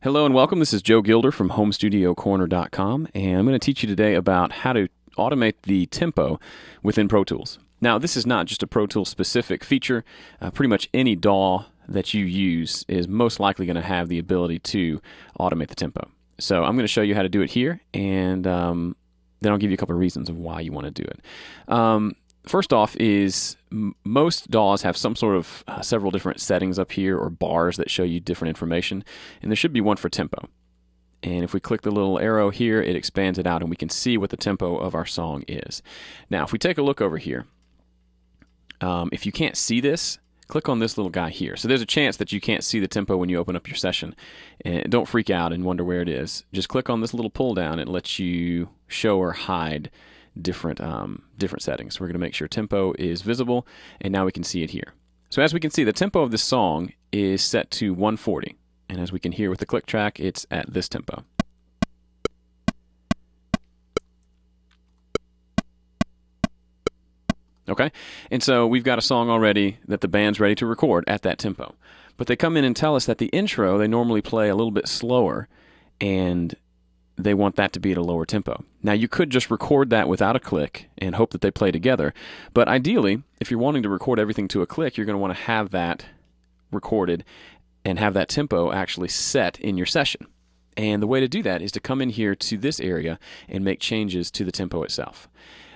Hello and welcome. This is Joe Gilder from HomeStudioCorner.com, and I'm going to teach you today about how to automate the tempo within Pro Tools. Now, this is not just a Pro Tools specific feature. Pretty much any DAW that you use is most likely going to have the ability to automate the tempo. So I'm going to show you how to do it here, and then I'll give you a couple of reasons of why you want to do it. First off is most DAWs have some sort of several different settings up here or bars that show you different information, and there should be one for tempo. And if we click the little arrow here, it expands it out and we can see what the tempo of our song is. Now, if we take a look over here, if you can't see this, click on this little guy here. So there's a chance that you can't see the tempo when you open up your session. And don't freak out and wonder where it is. Just click on this little pull down. It lets you show or hide different settings. We're going to make sure tempo is visible, and now we can see it here. So as we can see, the tempo of this song is set to 140, and as we can hear with the click track, it's at this tempo. Okay, and so we've got a song already that the band's ready to record at that tempo. But they come in and tell us that the intro, they normally play a little bit slower, and they want that to be at a lower tempo. Now, you could just record that without a click and hope that they play together, but ideally, if you're wanting to record everything to a click, you're going to want to have that recorded and have that tempo actually set in your session. And the way to do that is to come in here to this area and make changes to the tempo itself.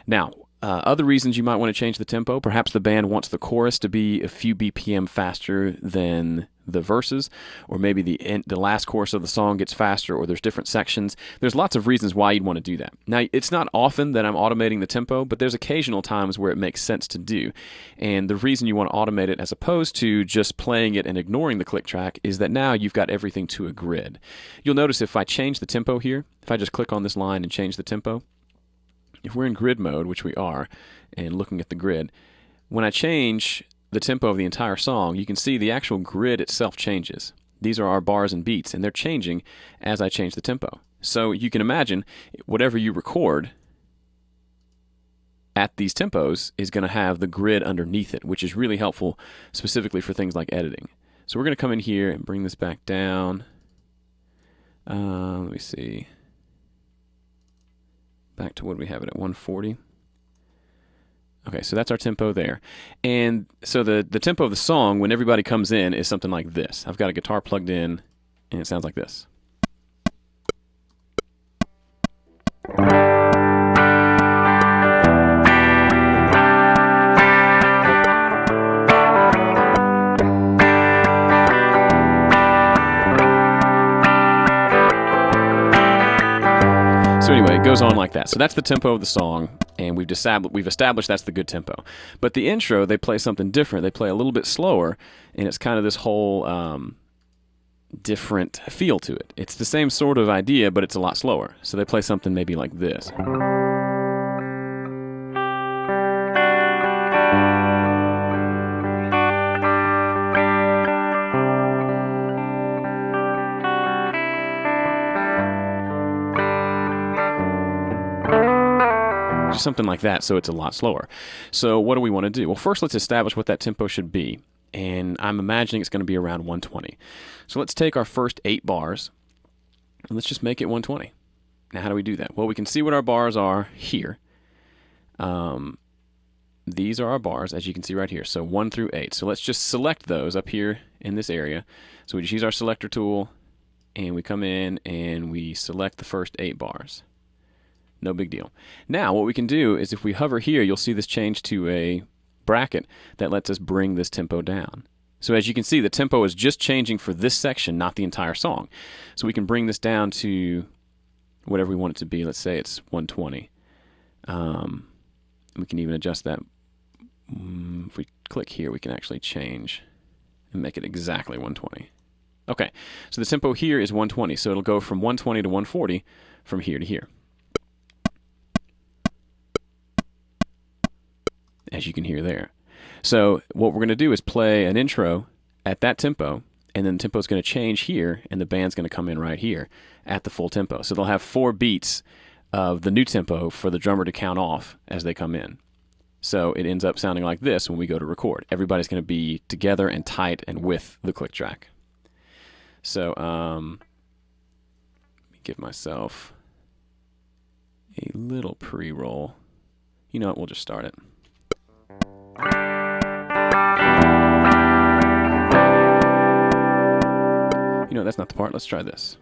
Now, other reasons you might want to change the tempo, perhaps the band wants the chorus to be a few BPM faster than the verses, or maybe the last chorus of the song gets faster, or there's different sections. There's lots of reasons why you'd want to do that. Now, it's not often that I'm automating the tempo, but there's occasional times where it makes sense to do. And the reason you want to automate it as opposed to just playing it and ignoring the click track is that now you've got everything to a grid. You'll notice if I change the tempo here, if I just click on this line and change the tempo, if we're in grid mode, which we are, and looking at the grid, when I change the tempo of the entire song, you can see the actual grid itself changes. These are our bars and beats, and they're changing as I change the tempo. So you can imagine whatever you record at these tempos is going to have the grid underneath it, which is really helpful specifically for things like editing. So we're going to come in here and bring this back down. Let me see. Back to what we have it at 140. Okay, so that's our tempo there. And so the tempo of the song, when everybody comes in, is something like this. I've got a guitar plugged in, and it sounds like this. So anyway, it goes on like that. So that's the tempo of the song, and we've established that's the good tempo. But the intro, they play something different. They play a little bit slower, and it's kind of this whole different feel to it. It's the same sort of idea, but it's a lot slower. So they play something maybe like this. Something like that, so it's a lot slower. So what do we want to do? Well, first let's establish what that tempo should be, and I'm imagining it's going to be around 120. So let's take our first 8 bars, and let's just make it 120. Now, how do we do that? Well, we can see what our bars are here. These are our bars, as you can see right here, so 1 through 8. So let's just select those up here in this area. So we just use our selector tool, and we come in and we select the first 8 bars. No big deal. Now, what we can do is if we hover here, you'll see this change to a bracket that lets us bring this tempo down. So as you can see, the tempo is just changing for this section, not the entire song. So we can bring this down to whatever we want it to be. Let's say it's 120. We can even adjust that. If we click here, we can actually change and make it exactly 120. Okay, so the tempo here is 120, so it'll go from 120 to 140 from here to here. As you can hear there. So what we're going to do is play an intro at that tempo, and then the tempo is going to change here, and the band's going to come in right here at the full tempo. So they'll have 4 beats of the new tempo for the drummer to count off as they come in. So it ends up sounding like this when we go to record. Everybody's going to be together and tight and with the click track. So give myself a little pre-roll. You know what? We'll just start it. You know, that's not the part. Let's try this.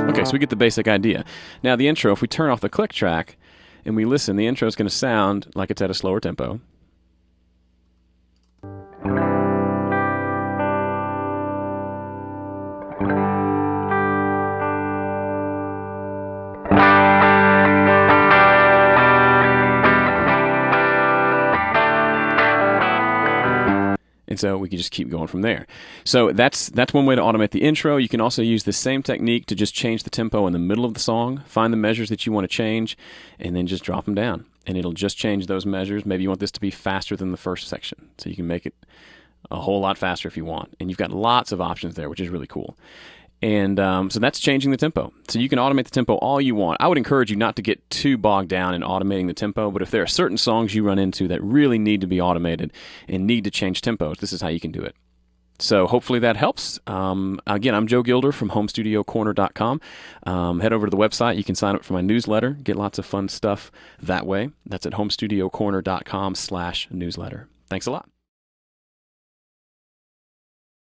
Okay, so we get the basic idea. Now the intro, if we turn off the click track and we listen, the intro is going to sound like it's at a slower tempo. And so we can just keep going from there. So that's one way to automate the intro. You can also use the same technique to just change the tempo in the middle of the song, find the measures that you want to change, and then just drop them down. And it'll just change those measures. Maybe you want this to be faster than the first section. So you can make it a whole lot faster if you want. And you've got lots of options there, which is really cool. And so that's changing the tempo. So you can automate the tempo all you want. I would encourage you not to get too bogged down in automating the tempo, but if there are certain songs you run into that really need to be automated and need to change tempos, this is how you can do it. So hopefully that helps. Again, I'm Joe Gilder from HomestudioCorner.com. Head over to the website. You can sign up for my newsletter, get lots of fun stuff that way. That's at HomestudioCorner.com/newsletter. Thanks a lot.